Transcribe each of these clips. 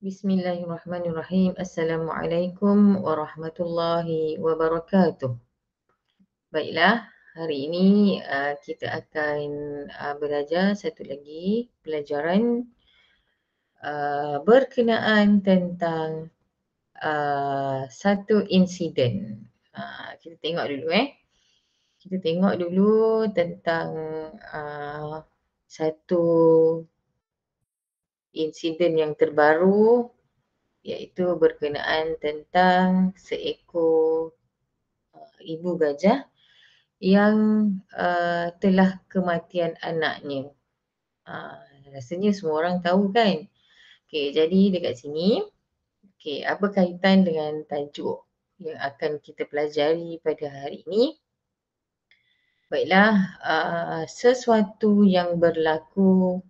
Bismillahirrahmanirrahim. Assalamualaikum warahmatullahi wabarakatuh. Baiklah, hari ini kita akan belajar satu lagi pelajaran berkenaan tentang satu insiden. Kita tengok dulu Kita tengok dulu tentang satu insiden yang terbaru, iaitu berkenaan tentang seekor ibu gajah yang telah kematian anaknya. Rasanya semua orang tahu kan. Okey, jadi dekat sini, apa kaitan dengan tajuk yang akan kita pelajari pada hari ini? Baiklah, sesuatu yang berlaku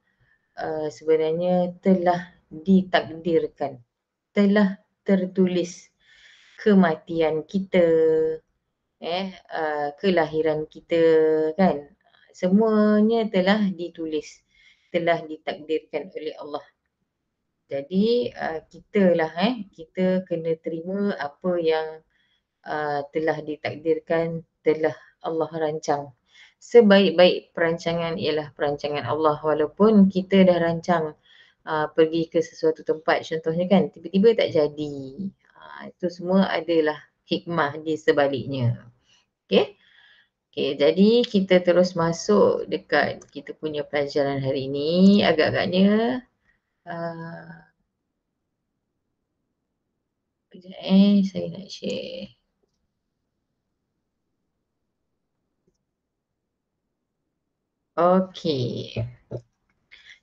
sebenarnya telah ditakdirkan, telah tertulis kematian kita, kelahiran kita kan. Semuanya telah ditulis, telah ditakdirkan oleh Allah. Jadi kita kena terima apa yang telah ditakdirkan, telah Allah rancang. Sebaik-baik perancangan ialah perancangan Allah, walaupun kita dah rancang pergi ke sesuatu tempat contohnya kan, tiba-tiba tak jadi. Itu semua adalah hikmah di sebaliknya. Okey. Okey, jadi kita terus masuk dekat kita punya pelajaran hari ini. Agak-agaknya kejap saya nak share. Okey.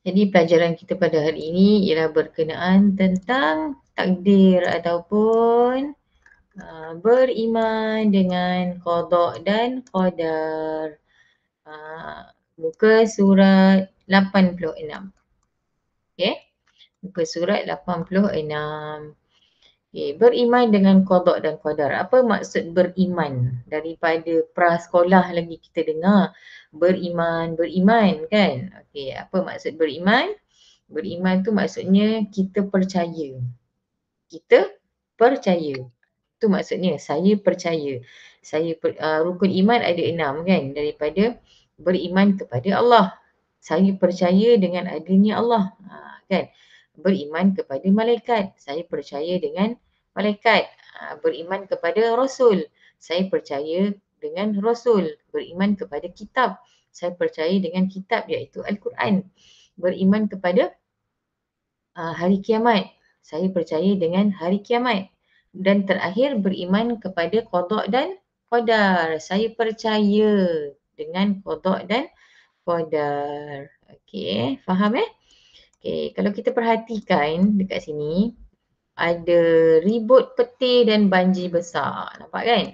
Jadi pelajaran kita pada hari ini ialah berkenaan tentang takdir ataupun beriman dengan qada dan qadar. Muka surat 86. Okey. Muka surat 86. Beriman dengan qada dan qadar. Apa maksud beriman? Daripada prasekolah lagi kita dengar beriman kan. Apa maksud beriman? Beriman tu maksudnya kita percaya. Kita percaya. Tu maksudnya saya percaya. Rukun iman ada 6 kan, daripada beriman kepada Allah. Saya percaya dengan adanya Allah. Kan? Beriman kepada malaikat. Saya percaya dengan malaikat. Beriman kepada Rasul. Saya percaya dengan Rasul. Beriman kepada kitab. Saya percaya dengan kitab iaitu Al-Quran. Beriman kepada hari kiamat. Saya percaya dengan hari kiamat. Dan terakhir beriman kepada qada dan qadar. Saya percaya dengan qada dan qadar. Okey, faham Okey, kalau kita perhatikan dekat sini, ada ribut petir dan banjir besar. Nampak kan?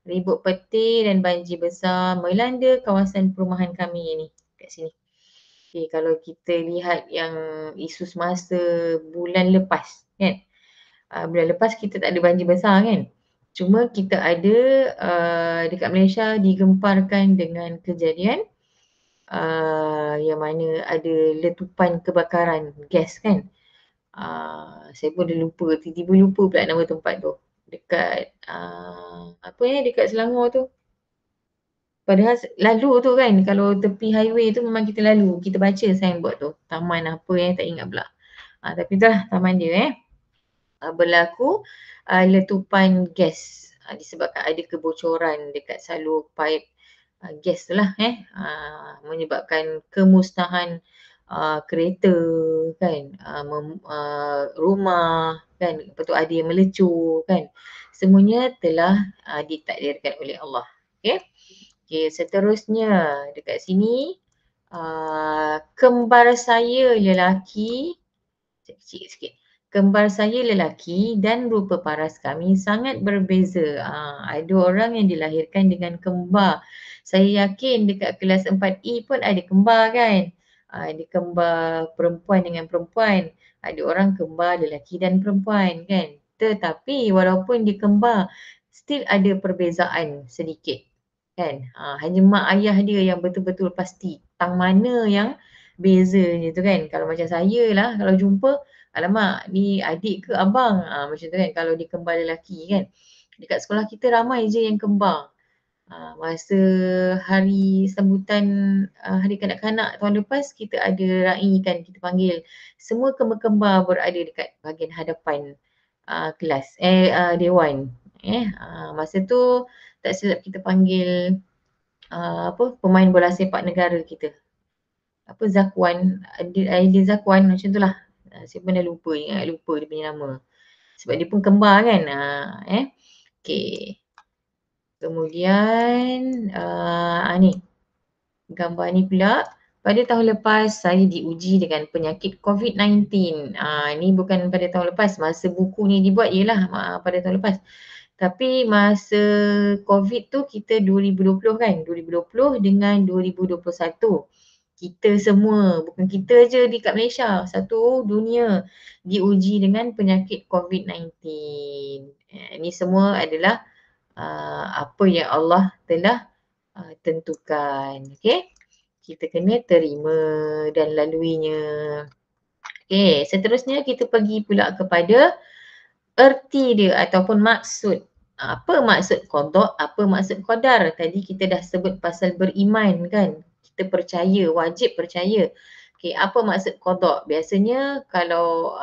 Ribut petir dan banjir besar melanda kawasan perumahan kami ni kat sini. Okey, kalau kita lihat yang isu semasa bulan lepas kan. Bulan lepas kita tak ada banjir besar kan. Cuma kita ada dekat Malaysia digemparkan dengan kejadian yang mana ada letupan kebakaran gas kan. Saya pun dah lupa, tiba-tiba lupa pula nama tempat tu. Dekat dekat Selangor tu. Padahal lalu tu kan, kalau tepi highway tu memang kita lalu. Kita baca signboard tu. Taman apa tak ingat pula. Tapi itulah taman dia berlaku letupan gas disebabkan ada kebocoran dekat salur pipe gas tu lah menyebabkan kemusnahan kereta kan, rumah kan, lepas tu ada yang melecur kan. Semuanya telah ditakdirkan oleh Allah. Okey, seterusnya dekat sini kembar saya lelaki, kecil sikit. Kembar saya lelaki dan rupa paras kami sangat berbeza. Ada orang yang dilahirkan dengan kembar. Saya yakin dekat kelas 4E pun ada kembar kan. Ada kembar perempuan dengan perempuan. Ada orang kembar lelaki dan perempuan kan. Tetapi walaupun dia kembar, still ada perbezaan sedikit kan. Hanya mak ayah dia yang betul-betul pasti tang mana yang bezanya tu kan. Kalau macam saya lah, kalau jumpa, alamak ni adik ke abang, macam tu kan kalau dia kembar lelaki kan. Dekat sekolah kita ramai je yang kembar. Masa hari sambutan hari kanak-kanak tahun lepas, kita ada raikan, kita panggil semua kembar-kembar berada dekat bahagian hadapan kelas, dewan. Masa tu tak silap kita panggil pemain bola sepak negara kita. Zakwan, Aidil Zakwan macam tu lah. Saya pun dah lupa dia punya nama. Sebab dia pun kembar kan. Okay. Kemudian ni gambar ni pula, pada tahun lepas saya diuji dengan penyakit COVID-19. Ni bukan pada tahun lepas, masa buku ni dibuat ialah pada tahun lepas. Tapi masa COVID tu kita 2020 kan, 2020 dengan 2021. Kita semua, bukan kita je di kat Malaysia, satu dunia diuji dengan penyakit COVID-19. Ini semua adalah apa yang Allah telah tentukan. Okay? Kita kena terima dan laluinya. Okay, seterusnya kita pergi pula kepada erti dia ataupun maksud. Apa maksud qada, apa maksud qadar? Tadi kita dah sebut pasal beriman kan. Kita percaya, wajib percaya. Okay, apa maksud qada? Biasanya kalau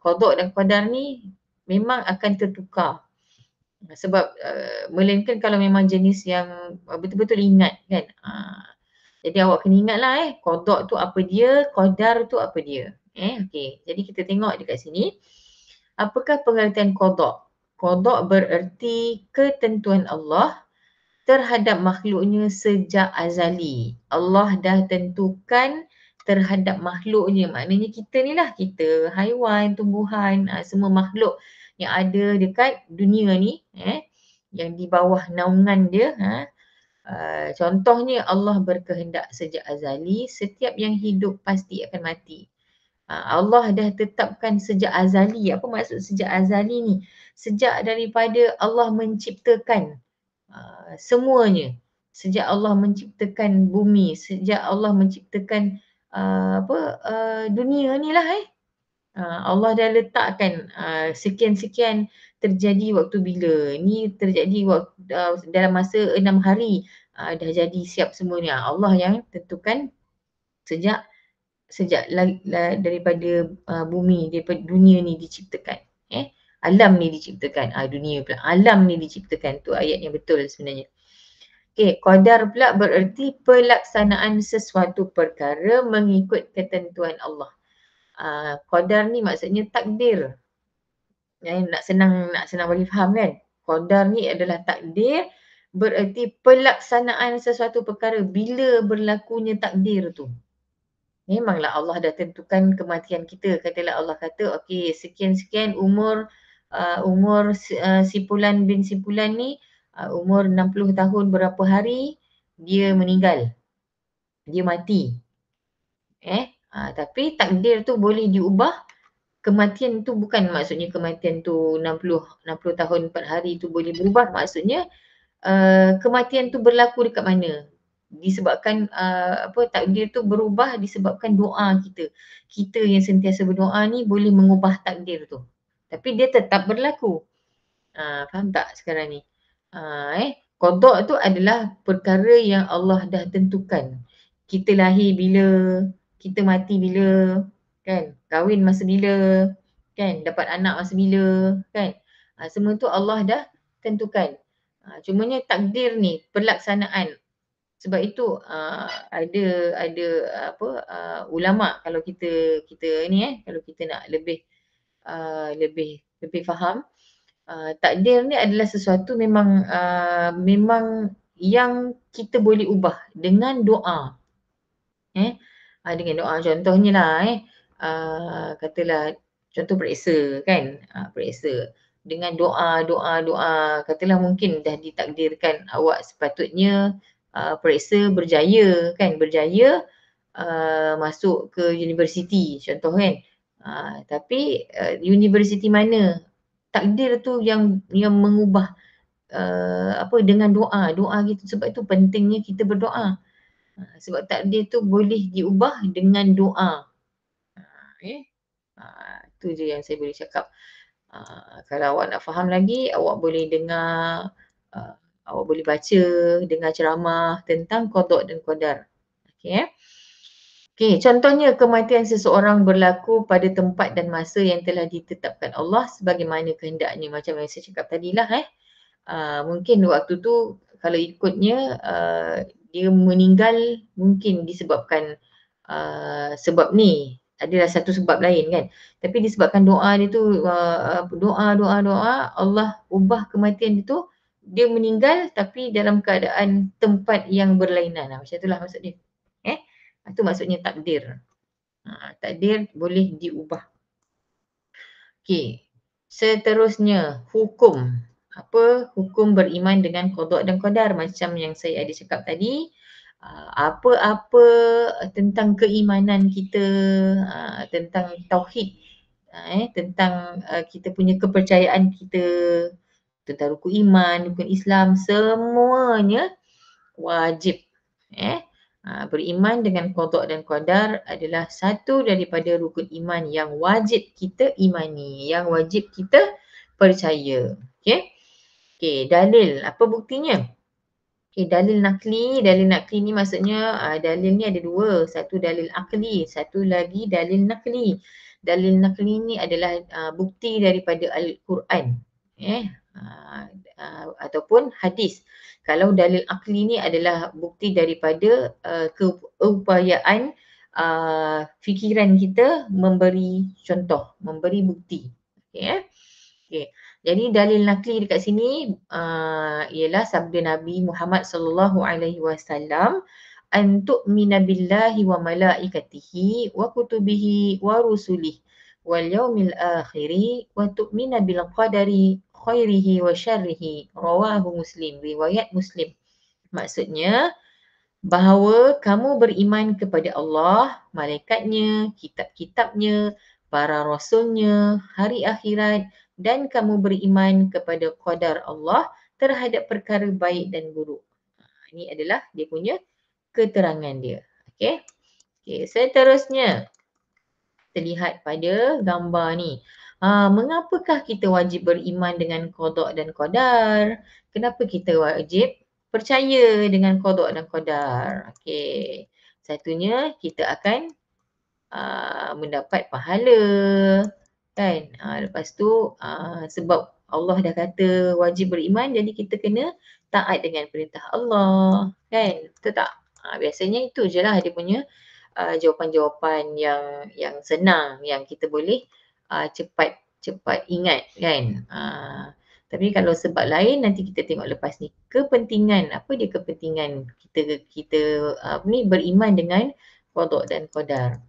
qada dan qadar ni memang akan tertukar. Sebab melainkan kalau memang jenis yang betul-betul ingat kan. Jadi awak kena ingat lah qada tu apa dia, qadar tu apa dia. Okay. Jadi kita tengok dekat sini. Apakah pengertian qada? Qada bererti ketentuan Allah terhadap makhluknya sejak azali. Allah dah tentukan terhadap makhluknya. Maknanya kita ni lah, kita haiwan, tumbuhan, semua makhluk yang ada dekat dunia ni, yang di bawah naungan dia. Contohnya Allah berkehendak sejak azali, setiap yang hidup pasti akan mati. Allah dah tetapkan sejak azali. Apa maksud sejak azali ni? Sejak daripada Allah menciptakan semuanya. Sejak Allah menciptakan bumi, sejak Allah menciptakan dunia ni lah. Allah dah letakkan sekian-sekian terjadi waktu bila. Ni terjadi dalam masa 6 hari dah jadi siap semuanya. Allah yang tentukan sejak daripada bumi, daripada dunia ni diciptakan. Alam ni diciptakan. Dunia pula. Alam ni diciptakan. Tu ayat yang betul sebenarnya. Okay, qadar pula bererti pelaksanaan sesuatu perkara mengikut ketentuan Allah. Qadar ni maksudnya takdir. Nak senang bagi faham kan. Qadar ni adalah takdir, bererti pelaksanaan sesuatu perkara bila berlakunya takdir tu. Memanglah Allah dah tentukan kematian kita. Katalah Allah kata, okey, sekian-sekian umur si Fulan bin si Fulan ni, umur 60 tahun berapa hari, dia meninggal. Dia mati. Tapi takdir tu boleh diubah. Kematian tu bukan maksudnya kematian tu 60 tahun 4 hari tu boleh berubah. Maksudnya kematian tu berlaku dekat mana? Disebabkan takdir tu berubah disebabkan doa kita. Kita yang sentiasa berdoa ni boleh mengubah takdir tu. Tapi dia tetap berlaku. Faham tak sekarang ni? Qada tu adalah perkara yang Allah dah tentukan. Kita lahir bila, kita mati bila, kan? Kahwin masa bila, kan? Dapat anak masa bila, kan? Semua tu Allah dah tentukan. Cumanya takdir ni pelaksanaan. Sebab itu ada ulama, kalau kita ni kalau kita nak lebih faham, takdir ni adalah sesuatu memang yang kita boleh ubah dengan doa. Dengan doa, contohnya lah katalah contoh periksa kan, periksa dengan doa, katalah mungkin dah ditakdirkan awak sepatutnya periksa berjaya kan, masuk ke universiti contoh kan. Tapi universiti mana, takdir tu yang mengubah dengan doa gitu. Sebab itu pentingnya kita berdoa. Sebab takdir tu boleh diubah dengan doa. Okay. Tu je yang saya boleh cakap. Kalau awak nak faham lagi, awak boleh dengar, awak boleh baca, dengar ceramah tentang qada dan qadar. Okay. Okey, contohnya kematian seseorang berlaku pada tempat dan masa yang telah ditetapkan Allah sebagaimana kehendaknya. Macam yang saya cakap tadilah mungkin waktu tu kalau ikutnya dia meninggal mungkin disebabkan sebab ni. Adalah satu sebab lain kan. Tapi disebabkan doa dia tu doa Allah ubah kematian dia tu, dia meninggal tapi dalam keadaan tempat yang berlainan. Macam itulah maksud dia. Itu maksudnya takdir. Takdir boleh diubah. Okey. Seterusnya, hukum. Apa hukum beriman dengan qada dan qadar macam yang saya ada cakap tadi. Apa-apa tentang keimanan kita, tentang tauhid, tentang kita punya kepercayaan kita, tentang rukun iman, rukun Islam, semuanya wajib. Beriman dengan qada dan qadar adalah satu daripada rukun iman yang wajib kita imani, yang wajib kita percaya. Okey, dalil. Apa buktinya? Okey, dalil nakli ni maksudnya dalil ni ada dua. Satu dalil akli, satu lagi dalil nakli. Dalil nakli ni adalah bukti daripada Al-Quran. Ataupun hadis. Kalau dalil akli ni adalah bukti daripada keupayaan fikiran kita memberi contoh, memberi bukti. Okey. Jadi dalil nakli dekat sini ialah sabda Nabi Muhammad sallallahu alaihi wasallam, an tu'mina billahi wa malaikatihi wa kutubihi wa rusulihi wal yaumil akhiri wa tu'mina bil qadari khairihi wa syarrihi, rawahu Muslim, riwayat Muslim. Maksudnya bahawa kamu beriman kepada Allah, malaikatnya, kitab-kitabnya, para rasulnya, hari akhirat, dan kamu beriman kepada qadar Allah terhadap perkara baik dan buruk. Ini adalah dia punya keterangan dia. Okey. Seterusnya kita lihat pada gambar ni. Mengapakah kita wajib beriman dengan qada dan qadar? Kenapa kita wajib percaya dengan qada dan qadar? Okey. Satunya kita akan mendapat pahala kan. Lepas tu sebab Allah dah kata wajib beriman, jadi kita kena taat dengan perintah Allah kan. Betul tak? Biasanya itu je lah dia punya jawapan-jawapan yang senang yang kita boleh cepat ingat kan. Tapi kalau sebab lain nanti kita tengok lepas ni. Kepentingan, apa dia kepentingan kita beriman dengan qada dan qadar.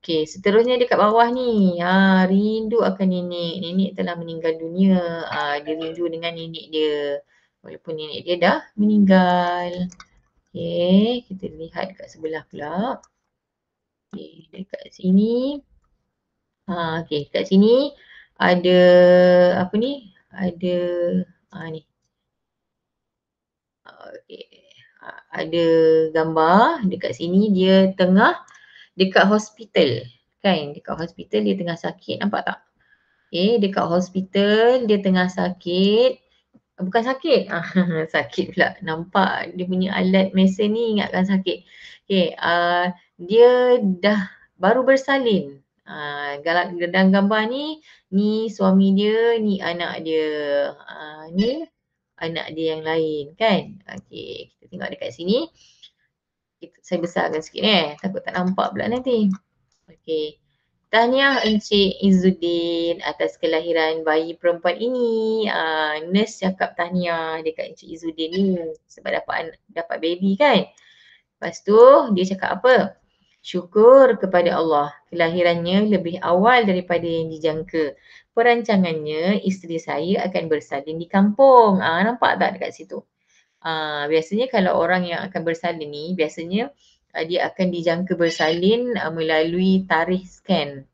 Okey, seterusnya dekat bawah ni. Rindu akan nenek. Nenek telah meninggal dunia. Dia rindu dengan nenek dia. Walaupun nenek dia dah meninggal. Okey, kita lihat kat sebelah pula. Okey, dekat sini. Okey, kat sini ada apa ni? Ada ni. Okey. Ada gambar dekat sini dia tengah dekat hospital. Kan? Dekat hospital dia tengah sakit. Nampak tak? Okey, dekat hospital dia tengah sakit. Bukan sakit. Sakit pula. Nampak dia punya alat mesin ni ingatkan sakit. Okey, dia dah baru bersalin. Dalam gambar ni suami dia, ni anak dia. Ni anak dia yang lain kan. Okey, kita tengok dekat sini. Saya besarkan sikit takut tak nampak pula nanti. Okey. Tahniah Encik Izzuddin atas kelahiran bayi perempuan ini. Nurse cakap tahniah dekat Encik Izzuddin ni sebab dapat baby kan. Lepas tu dia cakap apa? Syukur kepada Allah, kelahirannya lebih awal daripada yang dijangka. Perancangannya isteri saya akan bersalin di kampung. Nampak tak dekat situ? Biasanya kalau orang yang akan bersalin ni, biasanya dia akan dijangka bersalin melalui tarikh scan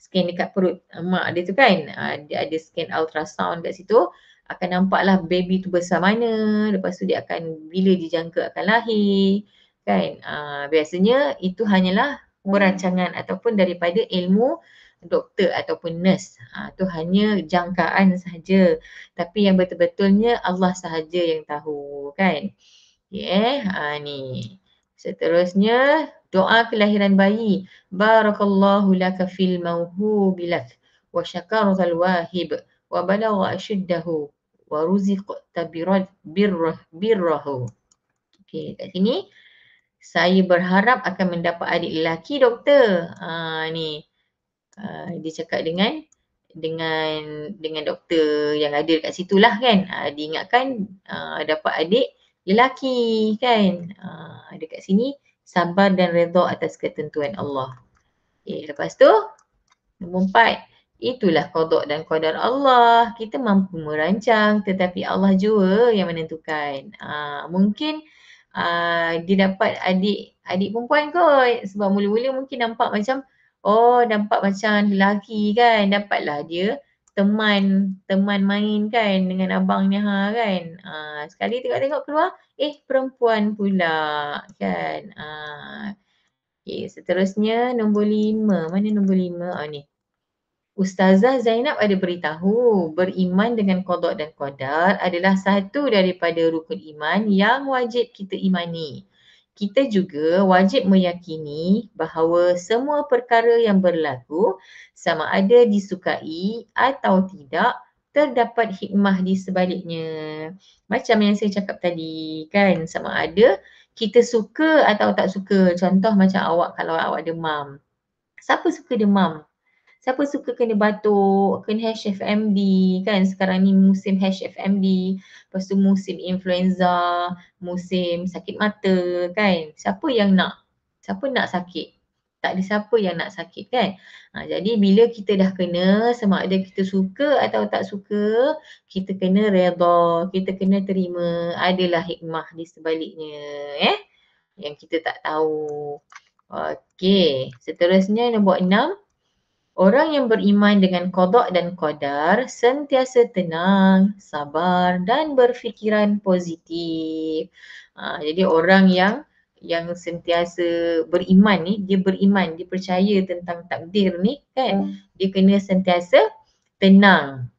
dekat perut mak dia tu kan. Dia ada scan ultrasound kat situ, akan nampaklah baby tu besar mana, lepas tu dia akan bila dijangka akan lahir kan. Biasanya itu hanyalah perancangan ataupun daripada ilmu doktor ataupun nurse. Itu hanya jangkaan sahaja. Tapi yang betul-betulnya Allah sahaja yang tahu, kan. Okay, ni. Seterusnya, doa kelahiran bayi. Barakallahu laka fil mawhubi lak wa syakartal wahib wa balagha ashuddahu wa ruziqta birrahu. Okey, kat sini saya berharap akan mendapat adik lelaki doktor. Ni. Dia cakap dengan doktor yang ada kat situlah, kan. Diingatkan dapat adik lelaki, kan. Ada kat sini sabar dan redha atas ketentuan Allah. Lepas tu nombor 4, itulah qada dan qadar Allah. Kita mampu merancang tetapi Allah jua yang menentukan. Mungkin dia dapat adik perempuan kot. Sebab mula-mula mungkin nampak macam nampak macam lelaki, kan. Dapatlah dia teman main, kan, dengan abangnya, kan. Sekali tengok-tengok keluar, perempuan pula, kan. Seterusnya nombor 5. Mana nombor 5? Ni. Ustazah Zainab ada beritahu beriman dengan qada dan qadar adalah satu daripada rukun iman yang wajib kita imani. Kita juga wajib meyakini bahawa semua perkara yang berlaku sama ada disukai atau tidak terdapat hikmah di sebaliknya. Macam yang saya cakap tadi, kan, sama ada kita suka atau tak suka. Contoh macam awak, kalau awak demam. Siapa suka demam? Siapa suka kena batuk, kena HFMD, kan. Sekarang ni musim HFMD, lepas tu musim influenza, musim sakit mata, kan. Siapa yang nak? Siapa nak sakit? Tak ada siapa yang nak sakit, kan. Jadi bila kita dah kena, sama ada kita suka atau tak suka, kita kena redha, kita kena terima. Adalah hikmah di sebaliknya, yang kita tak tahu. Okey, seterusnya nombor 6. Orang yang beriman dengan qada dan qadar sentiasa tenang, sabar dan berfikiran positif. Jadi orang yang sentiasa beriman ni, dia beriman, dia percaya tentang takdir ni, kan. Dia kena sentiasa tenang.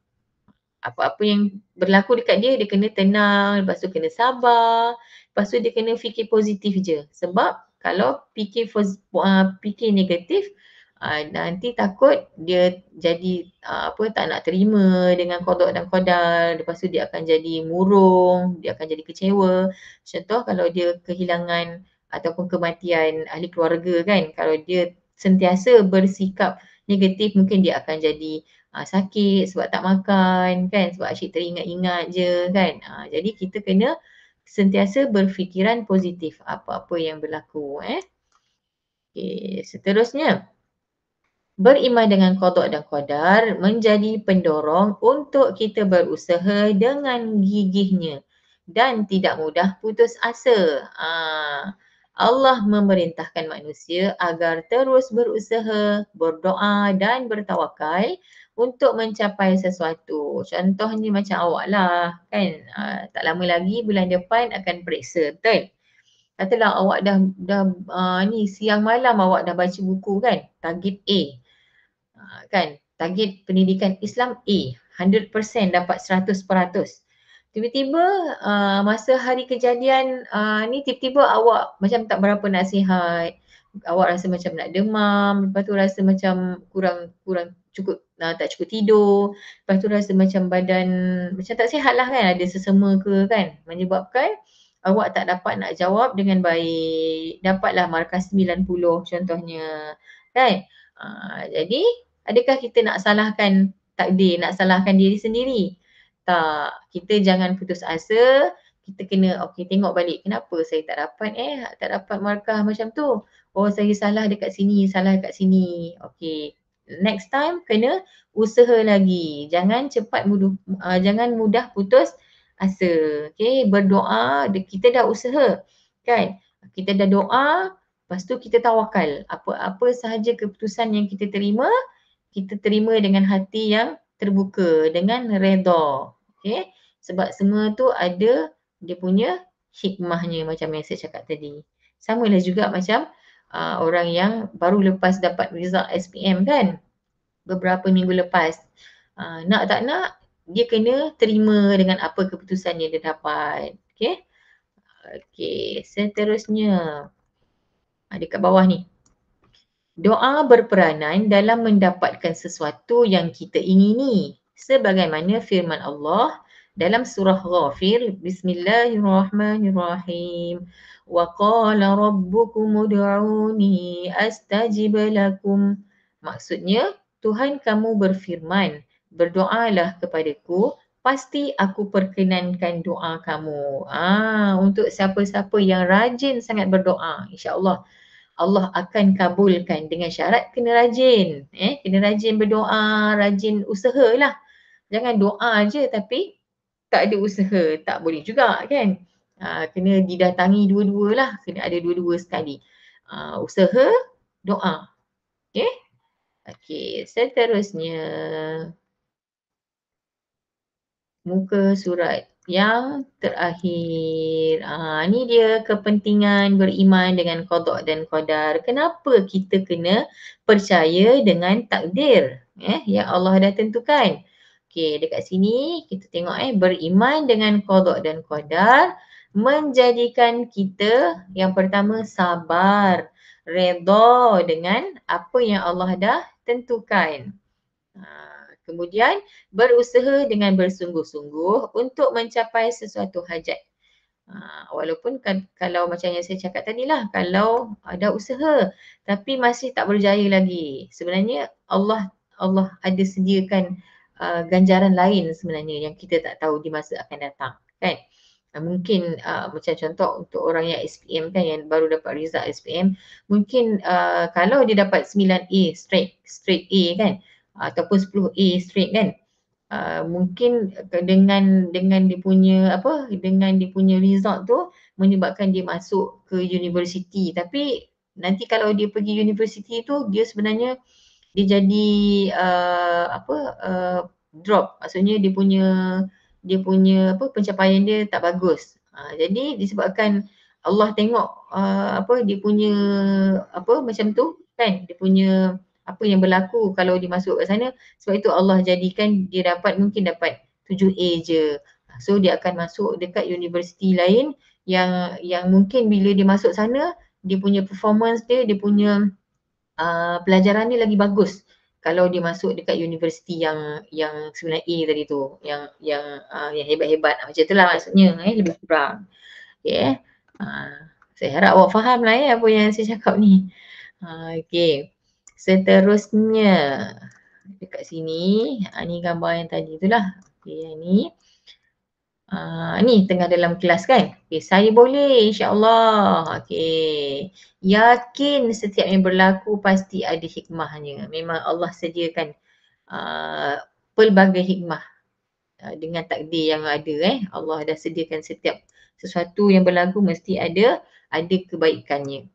Apa-apa yang berlaku dekat dia kena tenang, lepas tu kena sabar, lepas tu dia kena fikir positif je. Sebab kalau fikir negatif, nanti takut dia jadi tak nak terima dengan qada dan qadar. Lepas tu dia akan jadi murung, dia akan jadi kecewa. Contoh kalau dia kehilangan ataupun kematian ahli keluarga, kan. Kalau dia sentiasa bersikap negatif, mungkin dia akan jadi sakit sebab tak makan, kan. Sebab asyik teringat-ingat je, kan. Jadi kita kena sentiasa berfikiran positif apa-apa yang berlaku. Seterusnya. Beriman dengan qada dan qadar menjadi pendorong untuk kita berusaha dengan gigihnya dan tidak mudah putus asa. Allah memerintahkan manusia agar terus berusaha, berdoa dan bertawakal untuk mencapai sesuatu. Contohnya macam awak lah, kan. Tak lama lagi bulan depan akan periksa, betul? Katalah awak dah ni siang malam awak dah baca buku, kan, target A. Kan, target pendidikan Islam A, 100% dapat 100%. Tiba-tiba masa hari kejadian ni tiba-tiba awak macam tak berapa nak sihat. Awak rasa macam nak demam, lepas tu rasa macam kurang cukup, tak cukup tidur. Lepas tu rasa macam badan macam tak sihat lah, kan, ada sesama ke, kan. Menyebabkan awak tak dapat nak jawab dengan baik. Dapatlah markah 90 contohnya, kan. Jadi adakah kita nak salahkan takdir, nak salahkan diri sendiri? Tak, kita jangan putus asa. Kita kena tengok balik, kenapa saya tak dapat markah macam tu. Saya salah dekat sini, salah dekat sini. Next time kena usaha lagi. Jangan mudah putus asa. Berdoa, kita dah usaha, kan. Kita dah doa, lepas tu kita tawakal. Apa sahaja keputusan yang kita terima dengan hati yang terbuka, dengan redha. Sebab semua tu ada dia punya hikmahnya macam yang saya cakap tadi. Samalah juga macam orang yang baru lepas dapat result SPM kan, beberapa minggu lepas. Nak tak nak, dia kena terima dengan apa keputusan yang dia dapat. Okay. Okay, seterusnya. Dekat bawah ni. Doa berperanan dalam mendapatkan sesuatu yang kita ingini. Sebagaimana firman Allah dalam surah Ghafir, Bismillahirrahmanirrahim. Wa qala rabbukum ud'uni astajib lakum. Maksudnya, Tuhan kamu berfirman, berdoalah kepadaku, pasti aku perkenankan doa kamu. Untuk siapa-siapa yang rajin sangat berdoa, insya-Allah Allah akan kabulkan, dengan syarat kena rajin. Kena rajin berdoa, rajin usahalah. Jangan doa je tapi tak ada usaha, tak boleh juga kan. Kena didatangi dua-dua lah, kena ada dua-dua sekali. Usaha, doa. Okay. Okay, seterusnya. Muka surat yang terakhir. Ni dia kepentingan beriman dengan qada dan qadar. Kenapa kita kena percaya dengan takdir yang Allah dah tentukan. Okey, dekat sini kita tengok beriman dengan qada dan qadar menjadikan kita yang pertama sabar, redha dengan apa yang Allah dah tentukan. Kemudian berusaha dengan bersungguh-sungguh untuk mencapai sesuatu hajat. Walaupun kalau macam yang saya cakap tadi lah, kalau ada usaha tapi masih tak berjaya lagi, sebenarnya Allah ada sediakan ganjaran lain sebenarnya yang kita tak tahu di masa akan datang kan. Mungkin macam contoh untuk orang yang SPM kan, yang baru dapat result SPM, mungkin kalau dia dapat 9A straight A kan, ataupun 10A straight kan, mungkin dengan dia punya dengan dia punya result tu menyebabkan dia masuk ke universiti, tapi nanti kalau dia pergi universiti tu dia sebenarnya dia jadi drop, maksudnya dia punya pencapaian dia tak bagus. Jadi disebabkan Allah tengok dia punya macam tu kan, dia punya apa yang berlaku kalau dia masuk kat sana, sebab itu Allah jadikan dia mungkin dapat 7A je. So dia akan masuk dekat universiti lain yang mungkin bila dia masuk sana, dia punya performance dia punya pelajaran dia lagi bagus kalau dia masuk dekat universiti yang 9A tadi tu, yang hebat-hebat macam itulah maksudnya, lebih kurang. Okey. Saya harap awak faham lah apa yang saya cakap ni. Okey. Seterusnya dekat sini, ni gambar yang tadi tu lah. Okey, yang ni. Ni tengah dalam kelas kan. Okey, saya boleh insya-Allah. Okey. Yakin setiap yang berlaku pasti ada hikmahnya. Memang Allah sediakan pelbagai hikmah dengan takdir yang ada. Allah dah sediakan setiap sesuatu yang berlaku mesti ada kebaikannya.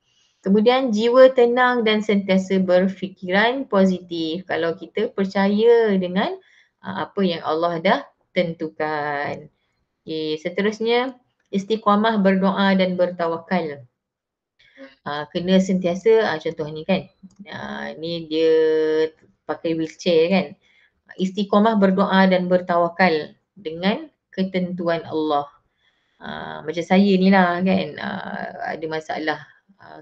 Kemudian jiwa tenang dan sentiasa berfikiran positif kalau kita percaya dengan apa yang Allah dah tentukan. Okay, seterusnya istiqamah berdoa dan bertawakal. Kena sentiasa, contoh ni kan, ni dia pakai wheelchair kan. Istiqamah berdoa dan bertawakal dengan ketentuan Allah. Macam saya ni lah kan, ada masalah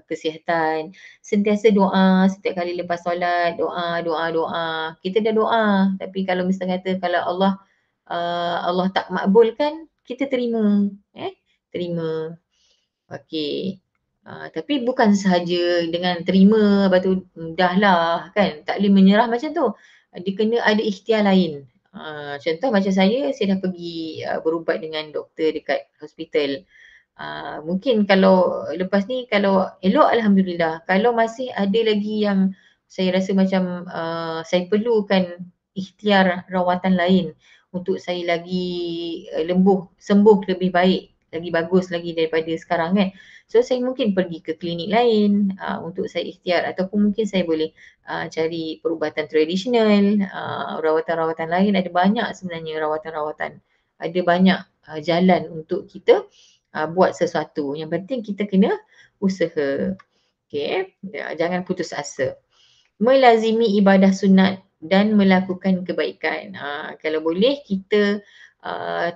kesihatan, sentiasa doa setiap kali lepas solat, doa. Kita dah doa, tapi kalau misalnya kata kalau Allah tak makbulkan, kita terima. Terima. Okey. Tapi bukan sahaja dengan terima lepas tu dah lah kan, tak boleh menyerah macam tu. Dia kena ada ikhtiar lain. Contoh macam saya dah pergi berubat dengan doktor dekat hospital. Mungkin kalau lepas ni kalau elok alhamdulillah, kalau masih ada lagi yang saya rasa macam saya perlukan ikhtiar rawatan lain untuk saya lagi sembuh lebih baik, lagi bagus lagi daripada sekarang kan. So saya mungkin pergi ke klinik lain untuk saya ikhtiar, ataupun mungkin saya boleh cari perubatan tradisional, rawatan-rawatan lain. Ada banyak sebenarnya rawatan-rawatan. Ada banyak jalan untuk kita buat sesuatu. Yang penting kita kena usaha. Okey, jangan putus asa. Melazimi ibadah sunat dan melakukan kebaikan. Kalau boleh kita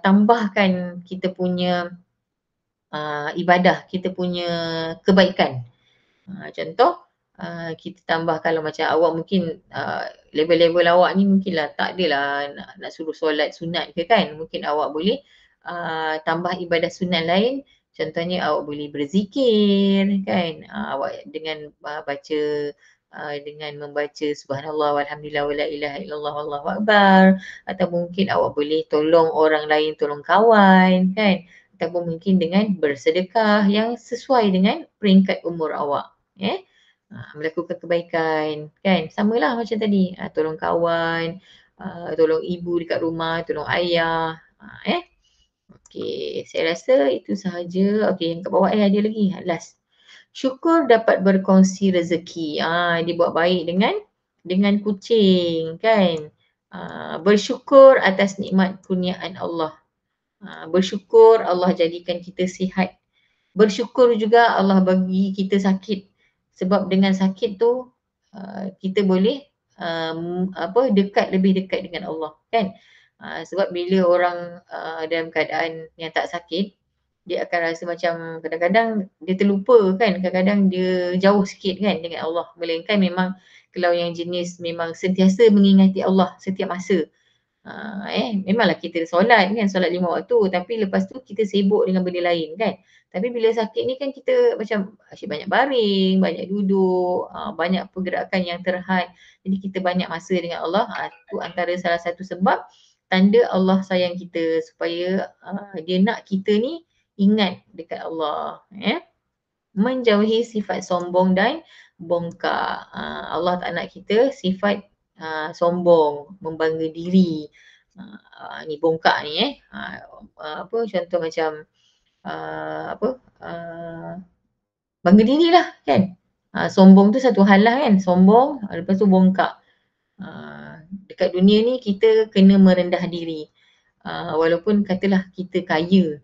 tambahkan kita punya ibadah, kita punya kebaikan. Contoh kita tambah kalau macam awak mungkin level-level awak ni mungkinlah tak adalah nak suruh solat sunat ke kan. Mungkin awak boleh tambah ibadah sunat lain. Contohnya awak boleh berzikir kan. Awak dengan baca dengan membaca subhanallah walhamdulillah wala ilaha illallah wallahu akbar, atau mungkin awak boleh tolong orang lain, tolong kawan kan, ataupun mungkin dengan bersedekah yang sesuai dengan peringkat umur awak. Melakukan kebaikan kan, samalah macam tadi, tolong kawan, tolong ibu dekat rumah, tolong ayah. Okey, saya rasa itu sahaja. Okey, yang kat bawah ada lagi, last. Syukur dapat berkongsi rezeki. Dia buat baik dengan kucing kan. Bersyukur atas nikmat kurniaan Allah. Bersyukur Allah jadikan kita sihat. Bersyukur juga Allah bagi kita sakit. Sebab dengan sakit tu kita boleh lebih dekat dengan Allah kan. Sebab bila orang dalam keadaan yang tak sakit, dia akan rasa macam kadang-kadang dia terlupa kan, kadang-kadang dia jauh sikit kan dengan Allah. Melainkan memang kalau yang jenis memang sentiasa mengingati Allah setiap masa. Memanglah kita solat kan, solat 5 waktu, tapi lepas tu kita sibuk dengan benda lain kan. Tapi bila sakit ni kan kita macam asyik banyak baring, banyak duduk, banyak pergerakan yang terhad. Jadi kita banyak masa dengan Allah. Itu antara salah satu sebab tanda Allah sayang kita, supaya dia nak kita ni ingat dekat Allah. Menjauhi sifat sombong dan bongkak. Allah tak nak kita sifat sombong, membangga diri. Ni bongkak ni contoh macam bangga diri lah kan. Sombong tu satu hal lah kan, sombong, lepas tu bongkak. Dekat dunia ni kita kena merendah diri. Walaupun katalah kita kaya,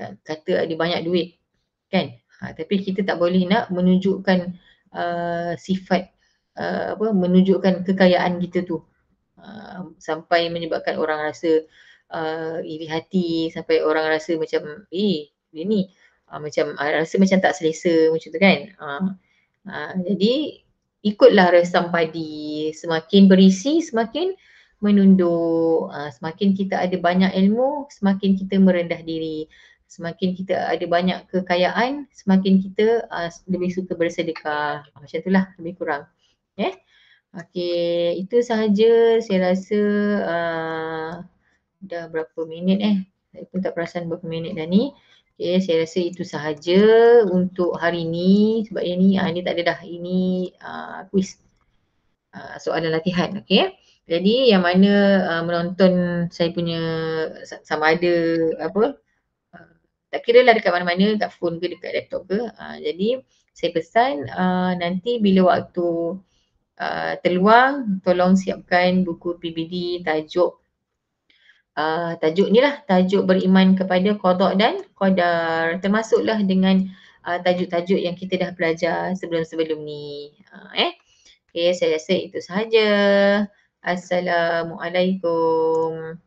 kata ada banyak duit kan, tapi kita tak boleh nak menunjukkan sifat menunjukkan kekayaan kita tu sampai menyebabkan orang rasa iri hati, sampai orang rasa macam dia ni macam rasa macam tak selesa macam tu kan. Jadi ikutlah resam padi, semakin berisi semakin menunduk. Semakin kita ada banyak ilmu, semakin kita merendah diri. Semakin kita ada banyak kekayaan, semakin kita lebih suka bersedekah. Macam itulah lebih kurang. Okey, itu sahaja. Saya rasa dah berapa minit saya pun tak perasan berapa minit dah ni. Okey, saya rasa itu sahaja untuk hari ni. Sebab yang ni tak ada dah. Ini quiz, soalan latihan. Okey, jadi yang mana menonton saya punya, sama ada tak kira lah dekat mana-mana, dekat phone ke, dekat laptop ke. Jadi saya pesan nanti bila waktu terluang, tolong siapkan buku PBD tajuk ni lah, tajuk beriman kepada qada dan qadar, termasuklah dengan tajuk-tajuk yang kita dah belajar sebelum-sebelum ni. Okay, saya rasa itu sahaja. Assalamualaikum.